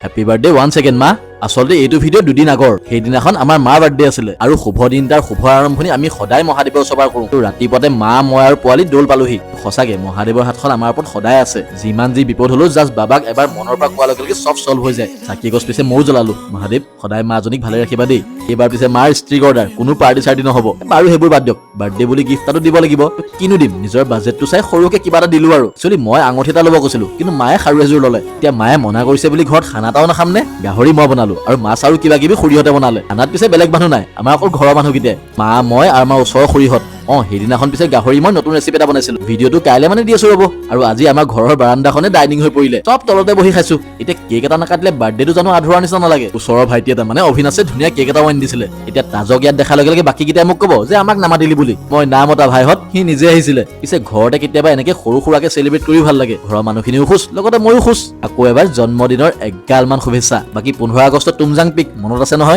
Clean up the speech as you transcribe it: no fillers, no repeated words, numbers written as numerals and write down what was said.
Happy birthday one second মা। আচলতে এইটো ভিডিঅ' দুদিন আগৰ, সেইদিনাখন আমাৰ মাৰ বাৰ্থডে আছিলে আৰু শুভ দিন তাৰ শুভ আৰম্ভণি আমি সদায় মহাদেৱৰ ওচৰ কৰোঁ। ৰাতিপুৱাতে মা মই আৰু পোৱালি দৌল পালোহি। সঁচাকে মহাদেৱৰ হাতখন আমাৰ ওপৰত সদায় আছে। যিমান যি বিপদ হলেও জাষ্ট বাবাক এবাৰ মনৰ পৰা কোৱাৰ লগে লগে চব চল্ভ হৈ যায়। চাকি এগছ পিছে ময়ো জ্বলালো। মহাদেৱ সদায় মাজনীক ভালে ৰাখিবা দেই। এইবাৰ পিছে মাৰ ষ্ট্ৰিক অৰ্ডাৰ, কোনো পাৰ্টি চাৰ্টি নহ'ব। বাৰু সেইবোৰ বাদ দিয়ক, বাৰ্থডে বুলি গিফ্ট এটাটো দিব লাগিব। কিনো দিম, নিজৰ বাজেটটো চাই সৰুকে কিবা এটা দিলো আৰু। একচুৱেলি মই আঙুঠি এটা ল'ব কৈছিলো, কিন্তু মায়ে খাৰু এযোৰ ল'লে। এতিয়া মায়ে মনা কৰিছে বুলি ঘৰত খানা এটাও নাখাম নে? গাহৰি মই বনালো আৰু মাছ আৰু কিবা কিবি খুৰীহঁতে বনালে। খানাত পিছে বেলেগ মানুহ নাই, আমাৰ অকল ঘৰৰ মানুহকেইটাই, মা মই আৰু আমাৰ ওচৰৰ খুৰীহঁত। সেইদিনাখন পিছে গাহৰি মই নতুন ৰেচিপি এটা বনাইছিলো। ভিডিঅ'টো কাইলে মানে দি আছো ৰ'ব। আৰু আজি আমাৰ ঘৰৰ বাৰান্দাখনে ডাইনিং হৈ পৰিলে। চব তলতে বহি খাইছো। এতিয়া কেক এটা নাকাটিলে বাৰ্থডেটো জানো আধৰুৱা নিচিনা নালাগে। ওচৰৰ ভাইটি এটা মানে অভিনাশে ধুনীয়া কেক এটাও আনি দিছিলে। এতিয়া তাজক ইয়াত দেখাৰ লগে লগে বাকীকেইটাই মোক ক'ব যে আমাক নামাতিলি বুলি। মই না মতা ভাইহঁত, সি নিজে আহিছিলে। পিছে ঘৰতে কেতিয়াবা এনেকে সৰু সুৰাকে চেলিব্ৰেট কৰিও ভাল লাগে। ঘৰৰ মানুহখিনিও খুচ, লগতে ময়ো খুচ। আকৌ এবাৰ জন্মদিনৰ 11মান শুভেচ্ছা। বাকী 15 আগষ্টত তুমজাং পিক মনত আছে নহয়?